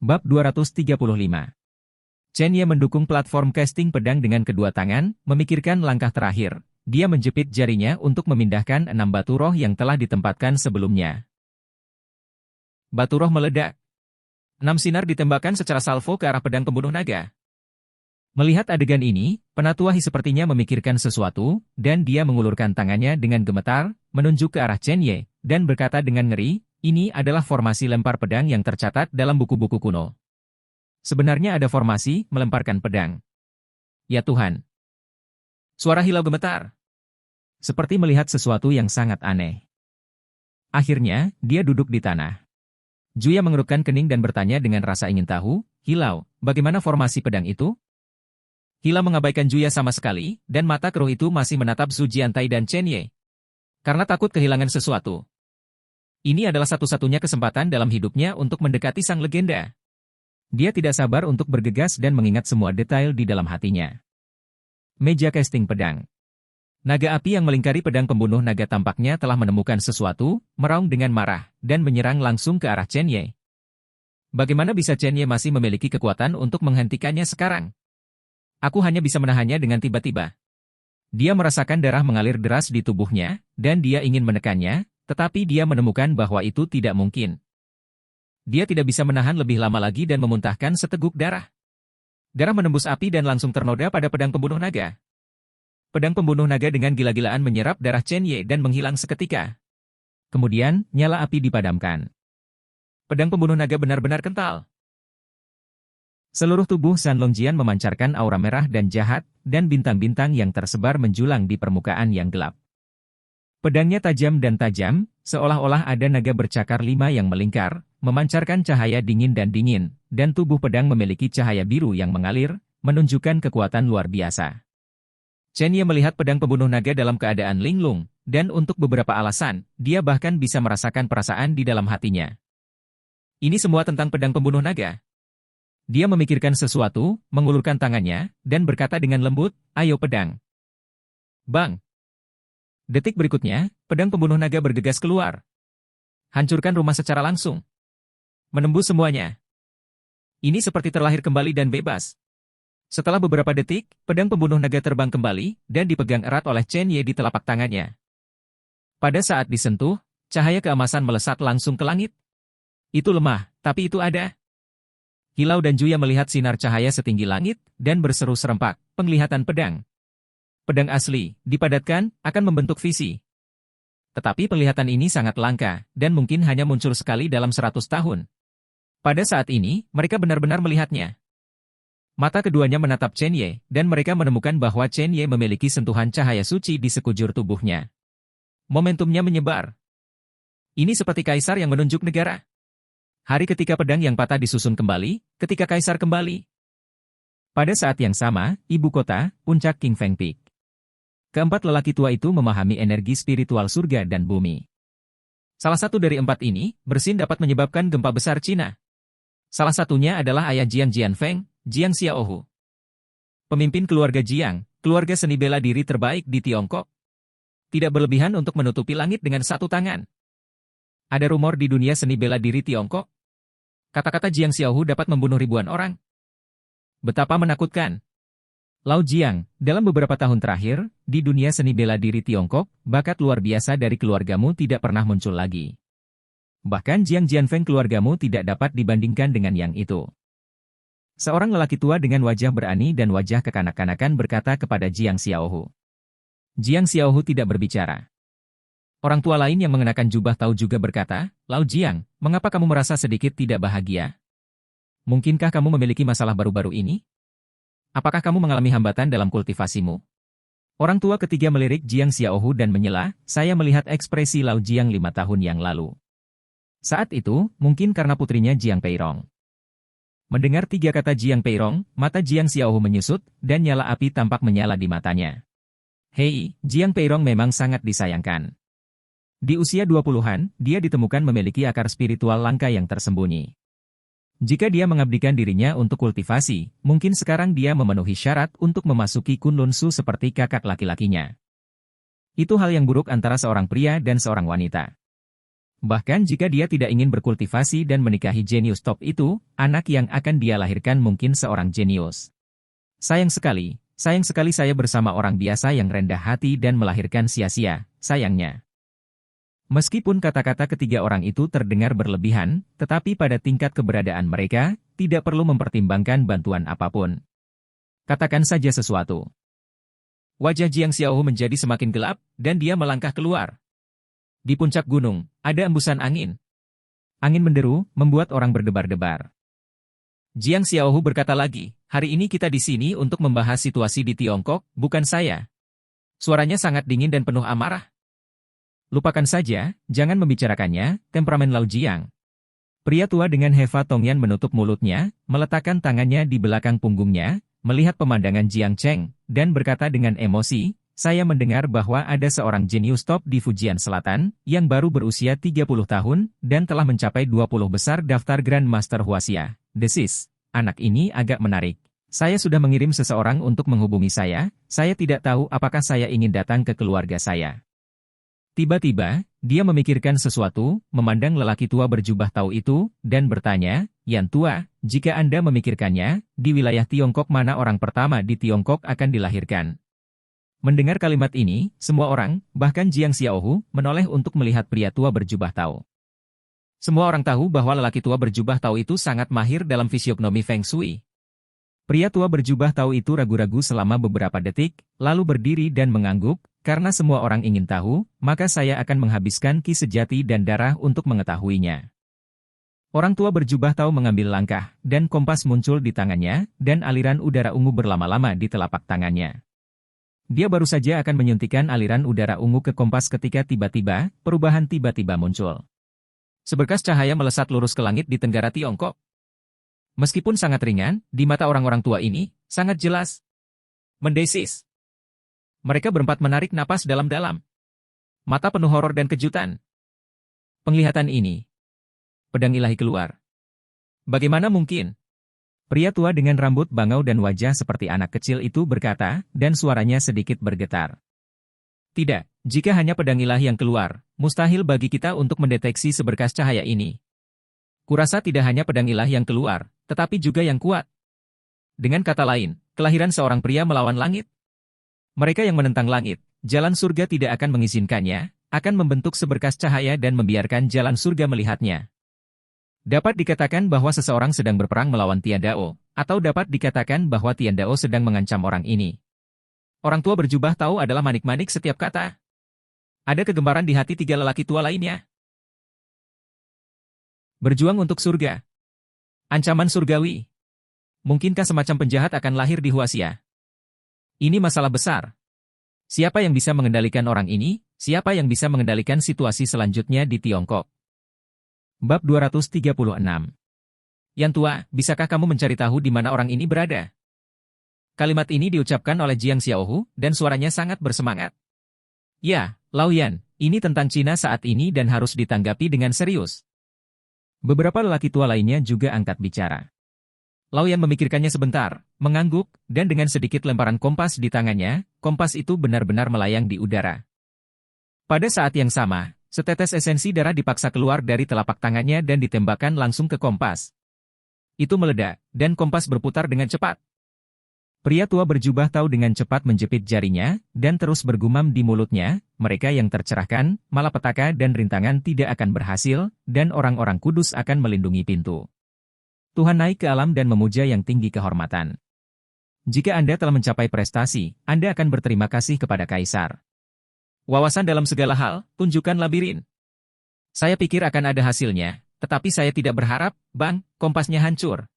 Bab 235. Chen Ye mendukung platform casting pedang dengan kedua tangan, memikirkan langkah terakhir. Dia menjepit jarinya untuk memindahkan 6 batu roh yang telah ditempatkan sebelumnya. Batu roh meledak. 6 sinar ditembakkan secara salvo ke arah pedang pembunuh naga. Melihat adegan ini, Penatua He sepertinya memikirkan sesuatu, dan dia mengulurkan tangannya dengan gemetar, menunjuk ke arah Chen Ye, dan berkata dengan ngeri, ini adalah formasi lempar pedang yang tercatat dalam buku-buku kuno. Sebenarnya ada formasi melemparkan pedang. Ya Tuhan. Suara Hilau gemetar. Seperti melihat sesuatu yang sangat aneh. Akhirnya, dia duduk di tanah. Juya mengerutkan kening dan bertanya dengan rasa ingin tahu, Hilau, bagaimana formasi pedang itu? Hilau mengabaikan Juya sama sekali, dan mata keruh itu masih menatap Su Jiantai dan Chen Ye. Karena takut kehilangan sesuatu. Ini adalah satu-satunya kesempatan dalam hidupnya untuk mendekati sang legenda. Dia tidak sabar untuk bergegas dan mengingat semua detail di dalam hatinya. Meja casting pedang. Naga api yang melingkari pedang pembunuh naga tampaknya telah menemukan sesuatu, meraung dengan marah, dan menyerang langsung ke arah Chen Ye. Bagaimana bisa Chen Ye masih memiliki kekuatan untuk menghentikannya sekarang? Aku hanya bisa menahannya dengan tiba-tiba. Dia merasakan darah mengalir deras di tubuhnya, dan dia ingin menekannya, tetapi dia menemukan bahwa itu tidak mungkin. Dia tidak bisa menahan lebih lama lagi dan memuntahkan seteguk darah. Darah menembus api dan langsung ternoda pada pedang pembunuh naga. Pedang pembunuh naga dengan gila-gilaan menyerap darah Chen Ye dan menghilang seketika. Kemudian, nyala api dipadamkan. Pedang pembunuh naga benar-benar kental. Seluruh tubuh San Longjian memancarkan aura merah dan jahat, dan bintang-bintang yang tersebar menjulang di permukaan yang gelap. Pedangnya tajam dan tajam, seolah-olah ada naga bercakar 5 yang melingkar, memancarkan cahaya dingin, dan tubuh pedang memiliki cahaya biru yang mengalir, menunjukkan kekuatan luar biasa. Chen Ye melihat pedang pembunuh naga dalam keadaan linglung, dan untuk beberapa alasan, dia bahkan bisa merasakan perasaan di dalam hatinya. Ini semua tentang pedang pembunuh naga. Dia memikirkan sesuatu, mengulurkan tangannya, dan berkata dengan lembut, ayo pedang. Bang! Detik berikutnya, pedang pembunuh naga bergegas keluar. Hancurkan rumah secara langsung. Menembus semuanya. Ini seperti terlahir kembali dan bebas. Setelah beberapa detik, pedang pembunuh naga terbang kembali, dan dipegang erat oleh Chen Ye di telapak tangannya. Pada saat disentuh, cahaya keemasan melesat langsung ke langit. Itu lemah, tapi itu ada. Hilau dan Juya melihat sinar cahaya setinggi langit, dan berseru serempak, penglihatan pedang. Pedang asli, dipadatkan, akan membentuk visi. Tetapi penglihatan ini sangat langka, dan mungkin hanya muncul sekali dalam 100 tahun. Pada saat ini, mereka benar-benar melihatnya. Mata keduanya menatap Chen Ye, dan mereka menemukan bahwa Chen Ye memiliki sentuhan cahaya suci di sekujur tubuhnya. Momentumnya menyebar. Ini seperti kaisar yang menunjuk negara. Hari ketika pedang yang patah disusun kembali, ketika kaisar kembali. Pada saat yang sama, ibu kota, puncak King Feng Peak. Keempat lelaki tua itu memahami energi spiritual surga dan bumi. Salah satu dari 4 ini, bersin dapat menyebabkan gempa besar Cina. Salah satunya adalah ayah Jiang Jianfeng, Jiang Xiaohu. Pemimpin keluarga Jiang, keluarga seni bela diri terbaik di Tiongkok. Tidak berlebihan untuk menutupi langit dengan satu tangan. Ada rumor di dunia seni bela diri Tiongkok. Kata-kata Jiang Xiaohu dapat membunuh ribuan orang. Betapa menakutkan. Lao Jiang, dalam beberapa tahun terakhir, di dunia seni bela diri Tiongkok, bakat luar biasa dari keluargamu tidak pernah muncul lagi. Bahkan Jiang Jianfeng keluargamu tidak dapat dibandingkan dengan yang itu. Seorang lelaki tua dengan wajah berani dan wajah kekanak-kanakan berkata kepada Jiang Xiaohu. Jiang Xiaohu tidak berbicara. Orang tua lain yang mengenakan jubah tahu juga berkata, Lao Jiang, mengapa kamu merasa sedikit tidak bahagia? Mungkinkah kamu memiliki masalah baru-baru ini? Apakah kamu mengalami hambatan dalam kultivasimu? Orang tua ketiga melirik Jiang Xiaohu dan menyela, saya melihat ekspresi Lao Jiang 5 tahun yang lalu. Saat itu, mungkin karena putrinya Jiang Peirong. Mendengar 3 kata Jiang Peirong, mata Jiang Xiaohu menyusut, dan nyala api tampak menyala di matanya. Hei, Jiang Peirong memang sangat disayangkan. Di usia 20-an, dia ditemukan memiliki akar spiritual langka yang tersembunyi. Jika dia mengabdikan dirinya untuk kultivasi, mungkin sekarang dia memenuhi syarat untuk memasuki Kunlun Su seperti kakak laki-lakinya. Itu hal yang buruk antara seorang pria dan seorang wanita. Bahkan jika dia tidak ingin berkultivasi dan menikahi jenius top itu, anak yang akan dia lahirkan mungkin seorang jenius. Sayang sekali saya bersama orang biasa yang rendah hati dan melahirkan sia-sia, sayangnya. Meskipun kata-kata ketiga orang itu terdengar berlebihan, tetapi pada tingkat keberadaan mereka, tidak perlu mempertimbangkan bantuan apapun. Katakan saja sesuatu. Wajah Jiang Xiaohu menjadi semakin gelap, dan dia melangkah keluar. Di puncak gunung, ada embusan angin. Angin menderu, membuat orang berdebar-debar. Jiang Xiaohu berkata lagi, hari ini kita di sini untuk membahas situasi di Tiongkok, bukan saya. Suaranya sangat dingin dan penuh amarah. Lupakan saja, jangan membicarakannya, temperamen Lau Jiang. Pria tua dengan Heva Tongyan menutup mulutnya, meletakkan tangannya di belakang punggungnya, melihat pemandangan Jiang Cheng, dan berkata dengan emosi, saya mendengar bahwa ada seorang jenius top di Fujian Selatan, yang baru berusia 30 tahun, dan telah mencapai 20 besar daftar Grandmaster Huaxia. Desis, anak ini agak menarik. Saya sudah mengirim seseorang untuk menghubungi saya tidak tahu apakah saya ingin datang ke keluarga saya. Tiba-tiba, dia memikirkan sesuatu, memandang lelaki tua berjubah tau itu, dan bertanya, Yan tua, jika Anda memikirkannya, di wilayah Tiongkok mana orang pertama di Tiongkok akan dilahirkan? Mendengar kalimat ini, semua orang, bahkan Jiang Xiaohu, menoleh untuk melihat pria tua berjubah tau. Semua orang tahu bahwa lelaki tua berjubah tau itu sangat mahir dalam fisiognomi Feng Shui. Pria tua berjubah tau itu ragu-ragu selama beberapa detik, lalu berdiri dan mengangguk, karena semua orang ingin tahu, maka saya akan menghabiskan ki sejati dan darah untuk mengetahuinya. Orang tua berjubah tau mengambil langkah, dan kompas muncul di tangannya, dan aliran udara ungu berlama-lama di telapak tangannya. Dia baru saja akan menyuntikkan aliran udara ungu ke kompas ketika tiba-tiba, perubahan tiba-tiba muncul. Seberkas cahaya melesat lurus ke langit di tenggara Tiongkok. Meskipun sangat ringan, di mata orang-orang tua ini, sangat jelas. Mendesis. Mereka berempat menarik napas dalam-dalam. Mata penuh horor dan kejutan. Penglihatan ini. Pedang ilahi keluar. Bagaimana mungkin? Pria tua dengan rambut bangau dan wajah seperti anak kecil itu berkata, dan suaranya sedikit bergetar. Tidak, jika hanya pedang ilahi yang keluar, mustahil bagi kita untuk mendeteksi seberkas cahaya ini. Kurasa tidak hanya pedang ilahi yang keluar, tetapi juga yang kuat. Dengan kata lain, kelahiran seorang pria melawan langit. Mereka yang menentang langit, jalan surga tidak akan mengizinkannya, akan membentuk seberkas cahaya dan membiarkan jalan surga melihatnya. Dapat dikatakan bahwa seseorang sedang berperang melawan Tian Dao, atau dapat dikatakan bahwa Tian Dao sedang mengancam orang ini. Orang tua berjubah tahu adalah manik-manik setiap kata. Ada kegemparan di hati tiga lelaki tua lainnya. Berjuang untuk surga. Ancaman surgawi. Mungkinkah semacam penjahat akan lahir di Huaxia? Ini masalah besar. Siapa yang bisa mengendalikan orang ini? Siapa yang bisa mengendalikan situasi selanjutnya di Tiongkok? Bab 236. Yan tua, bisakah kamu mencari tahu di mana orang ini berada? Kalimat ini diucapkan oleh Jiang Xiaohu, dan suaranya sangat bersemangat. Ya, Lao Yan, ini tentang Cina saat ini dan harus ditanggapi dengan serius. Beberapa lelaki tua lainnya juga angkat bicara. Lao Yan memikirkannya sebentar, mengangguk, dan dengan sedikit lemparan kompas di tangannya, kompas itu benar-benar melayang di udara. Pada saat yang sama, setetes esensi darah dipaksa keluar dari telapak tangannya dan ditembakkan langsung ke kompas. Itu meledak, dan kompas berputar dengan cepat. Pria tua berjubah tahu dengan cepat menjepit jarinya, dan terus bergumam di mulutnya, mereka yang tercerahkan, malapetaka dan rintangan tidak akan berhasil, dan orang-orang kudus akan melindungi pintu. Tuhan naik ke alam dan memuja yang tinggi kehormatan. Jika Anda telah mencapai prestasi, Anda akan berterima kasih kepada Kaisar. Wawasan dalam segala hal, tunjukkan labirin. Saya pikir akan ada hasilnya, tetapi saya tidak berharap, Bang, kompasnya hancur.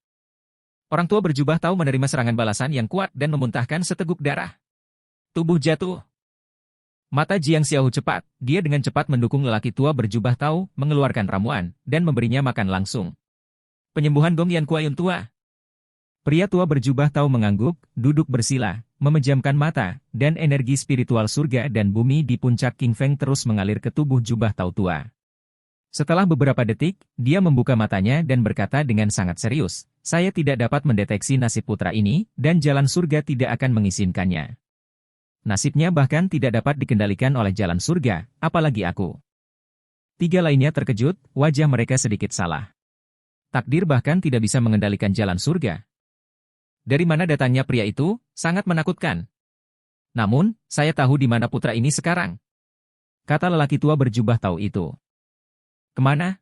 Orang tua berjubah tahu menerima serangan balasan yang kuat dan memuntahkan seteguk darah. Tubuh jatuh. Mata Jiang Xiaohu cepat, dia dengan cepat mendukung lelaki tua berjubah tahu, mengeluarkan ramuan, dan memberinya makan langsung. Penyembuhan Gong Yan Kuayun tua. Pria tua berjubah tahu mengangguk, duduk bersila, memejamkan mata, dan energi spiritual surga dan bumi di puncak King Feng terus mengalir ke tubuh jubah tahu tua. Setelah beberapa detik, dia membuka matanya dan berkata dengan sangat serius, saya tidak dapat mendeteksi nasib putra ini, dan jalan surga tidak akan mengizinkannya. Nasibnya bahkan tidak dapat dikendalikan oleh jalan surga, apalagi aku. Tiga lainnya terkejut, wajah mereka sedikit salah. Takdir bahkan tidak bisa mengendalikan jalan surga. Dari mana datangnya pria itu, sangat menakutkan. Namun, saya tahu di mana putra ini sekarang. Kata lelaki tua berjubah tahu itu. Kemana?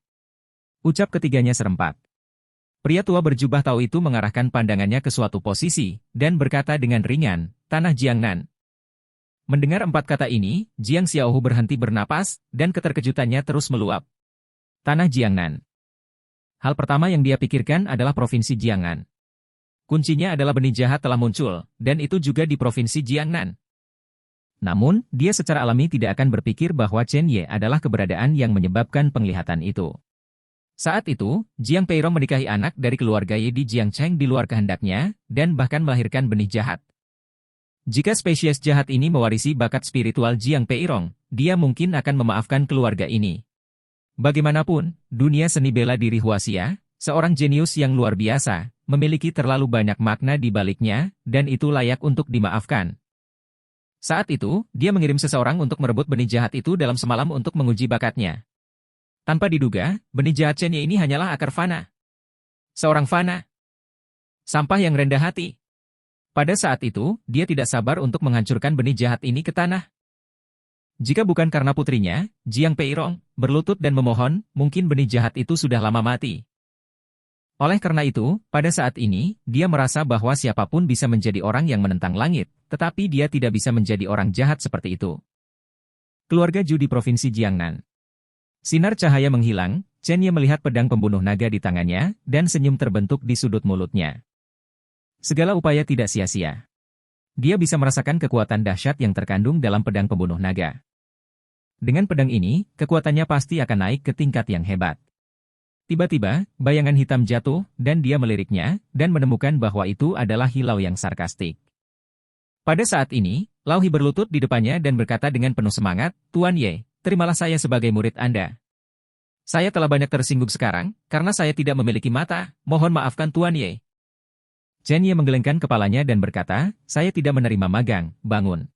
Ucap ketiganya serempak. Pria tua berjubah tahu itu mengarahkan pandangannya ke suatu posisi, dan berkata dengan ringan, Tanah Jiangnan. Mendengar empat kata ini, Jiang Xiaohu berhenti bernapas, dan keterkejutannya terus meluap. Tanah Jiangnan. Hal pertama yang dia pikirkan adalah Provinsi Jiangnan. Kuncinya adalah benih jahat telah muncul, dan itu juga di Provinsi Jiangnan. Namun, dia secara alami tidak akan berpikir bahwa Chen Ye adalah keberadaan yang menyebabkan penglihatan itu. Saat itu, Jiang Peirong menikahi anak dari keluarga Ye di Jiangcheng di luar kehendaknya, dan bahkan melahirkan benih jahat. Jika spesies jahat ini mewarisi bakat spiritual Jiang Peirong, dia mungkin akan memaafkan keluarga ini. Bagaimanapun, dunia seni bela diri Huaxia, seorang jenius yang luar biasa, memiliki terlalu banyak makna di baliknya, dan itu layak untuk dimaafkan. Saat itu, dia mengirim seseorang untuk merebut benih jahat itu dalam semalam untuk menguji bakatnya. Tanpa diduga, benih jahat Chen Ye ini hanyalah akar fana. Seorang fana. Sampah yang rendah hati. Pada saat itu, dia tidak sabar untuk menghancurkan benih jahat ini ke tanah. Jika bukan karena putrinya, Jiang Peirong, berlutut dan memohon, mungkin benih jahat itu sudah lama mati. Oleh karena itu, pada saat ini, dia merasa bahwa siapapun bisa menjadi orang yang menentang langit, tetapi dia tidak bisa menjadi orang jahat seperti itu. Keluarga Ju di Provinsi Jiangnan. Sinar cahaya menghilang, Chen Ye melihat pedang pembunuh naga di tangannya, dan senyum terbentuk di sudut mulutnya. Segala upaya tidak sia-sia. Dia bisa merasakan kekuatan dahsyat yang terkandung dalam pedang pembunuh naga. Dengan pedang ini, kekuatannya pasti akan naik ke tingkat yang hebat. Tiba-tiba, bayangan hitam jatuh, dan dia meliriknya, dan menemukan bahwa itu adalah Hilau yang sarkastik. Pada saat ini, Lao Hi berlutut di depannya dan berkata dengan penuh semangat, Tuan Ye, terimalah saya sebagai murid Anda. Saya telah banyak tersinggung sekarang, karena saya tidak memiliki mata, mohon maafkan Tuan Ye. Chen Ye menggelengkan kepalanya dan berkata, saya tidak menerima magang, bangun.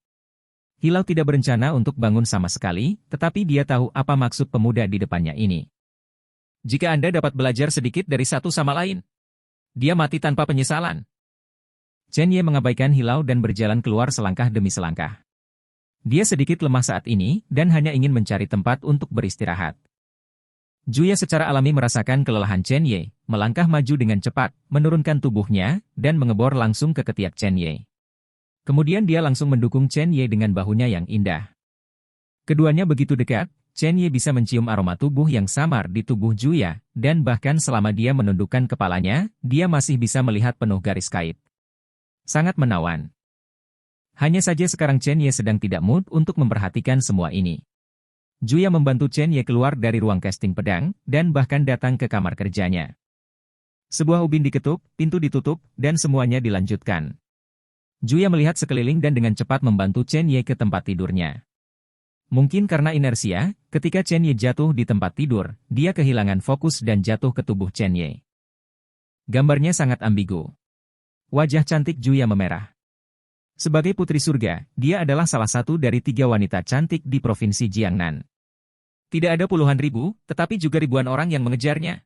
Hilau tidak berencana untuk bangun sama sekali, tetapi dia tahu apa maksud pemuda di depannya ini. Jika Anda dapat belajar sedikit dari satu sama lain, dia mati tanpa penyesalan. Chen Ye mengabaikan Hilau dan berjalan keluar selangkah demi selangkah. Dia sedikit lemah saat ini, dan hanya ingin mencari tempat untuk beristirahat. Juya secara alami merasakan kelelahan Chen Ye, melangkah maju dengan cepat, menurunkan tubuhnya, dan mengebor langsung ke ketiak Chen Ye. Kemudian dia langsung mendukung Chen Ye dengan bahunya yang indah. Keduanya begitu dekat, Chen Ye bisa mencium aroma tubuh yang samar di tubuh Juya, dan bahkan selama dia menundukkan kepalanya, dia masih bisa melihat penuh garis kait. Sangat menawan. Hanya saja sekarang Chen Ye sedang tidak mood untuk memperhatikan semua ini. Juya membantu Chen Ye keluar dari ruang casting pedang, dan bahkan datang ke kamar kerjanya. Sebuah ubin diketuk, pintu ditutup, dan semuanya dilanjutkan. Juya melihat sekeliling dan dengan cepat membantu Chen Ye ke tempat tidurnya. Mungkin karena inersia, ketika Chen Ye jatuh di tempat tidur, dia kehilangan fokus dan jatuh ke tubuh Chen Ye. Gambarnya sangat ambigu. Wajah cantik Juya memerah. Sebagai putri surga, dia adalah salah satu dari 3 wanita cantik di Provinsi Jiangnan. Tidak ada puluhan ribu, tetapi juga ribuan orang yang mengejarnya.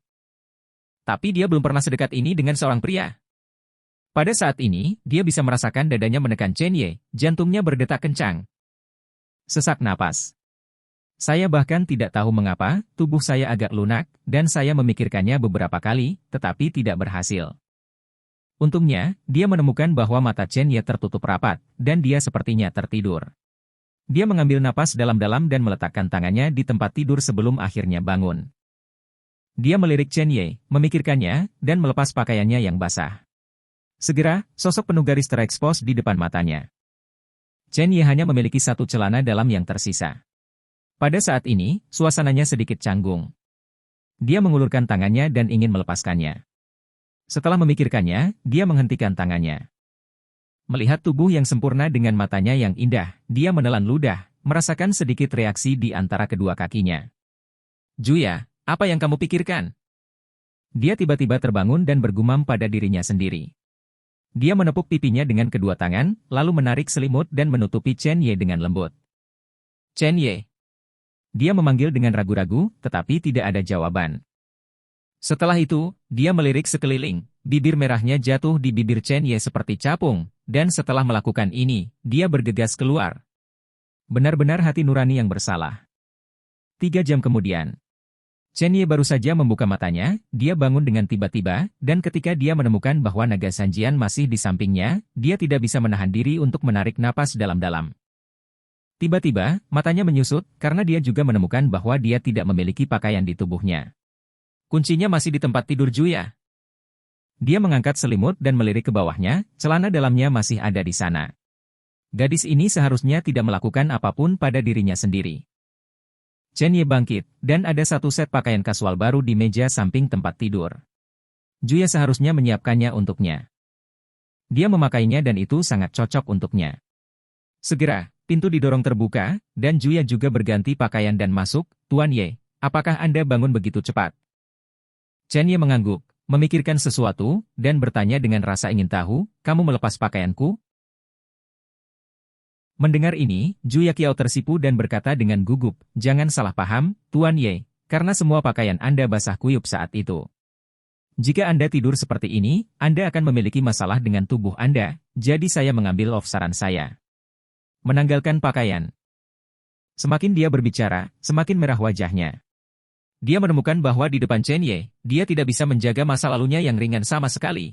Tapi dia belum pernah sedekat ini dengan seorang pria. Pada saat ini, dia bisa merasakan dadanya menekan Chen Ye, jantungnya berdetak kencang. Sesak napas. Saya bahkan tidak tahu mengapa, tubuh saya agak lunak, dan saya memikirkannya beberapa kali, tetapi tidak berhasil. Untungnya, dia menemukan bahwa mata Chen Ye tertutup rapat, dan dia sepertinya tertidur. Dia mengambil napas dalam-dalam dan meletakkan tangannya di tempat tidur sebelum akhirnya bangun. Dia melirik Chen Ye, memikirkannya, dan melepas pakaiannya yang basah. Segera, sosok penuh garis terekspos di depan matanya. Chen Ye hanya memiliki satu celana dalam yang tersisa. Pada saat ini, suasananya sedikit canggung. Dia mengulurkan tangannya dan ingin melepaskannya. Setelah memikirkannya, dia menghentikan tangannya. Melihat tubuh yang sempurna dengan matanya yang indah, dia menelan ludah, merasakan sedikit reaksi di antara kedua kakinya. Juya, apa yang kamu pikirkan? Dia tiba-tiba terbangun dan bergumam pada dirinya sendiri. Dia menepuk pipinya dengan kedua tangan, lalu menarik selimut dan menutupi Chen Ye dengan lembut. Chen Ye. Dia memanggil dengan ragu-ragu, tetapi tidak ada jawaban. Setelah itu, dia melirik sekeliling, bibir merahnya jatuh di bibir Chen Ye seperti capung, dan setelah melakukan ini, dia bergegas keluar. Benar-benar hati nurani yang bersalah. 3 jam kemudian, Chen Ye baru saja membuka matanya, dia bangun dengan tiba-tiba, dan ketika dia menemukan bahwa naga Sanjian masih di sampingnya, dia tidak bisa menahan diri untuk menarik napas dalam-dalam. Tiba-tiba, matanya menyusut, karena dia juga menemukan bahwa dia tidak memiliki pakaian di tubuhnya. Kuncinya masih di tempat tidur Juya. Dia mengangkat selimut dan melirik ke bawahnya, celana dalamnya masih ada di sana. Gadis ini seharusnya tidak melakukan apapun pada dirinya sendiri. Chen Ye bangkit, dan ada satu set pakaian kasual baru di meja samping tempat tidur. Juya seharusnya menyiapkannya untuknya. Dia memakainya dan itu sangat cocok untuknya. Segera, pintu didorong terbuka, dan Juya juga berganti pakaian dan masuk. Tuan Ye, apakah Anda bangun begitu cepat? Chen Ye mengangguk, memikirkan sesuatu, dan bertanya dengan rasa ingin tahu, kamu melepas pakaianku? Mendengar ini, Juya Qiao tersipu dan berkata dengan gugup, jangan salah paham, Tuan Ye, karena semua pakaian Anda basah kuyup saat itu. Jika Anda tidur seperti ini, Anda akan memiliki masalah dengan tubuh Anda, jadi saya mengambil saran saya. Menanggalkan pakaian. Semakin dia berbicara, semakin merah wajahnya. Dia menemukan bahwa di depan Chen Ye, dia tidak bisa menjaga masa lalunya yang ringan sama sekali.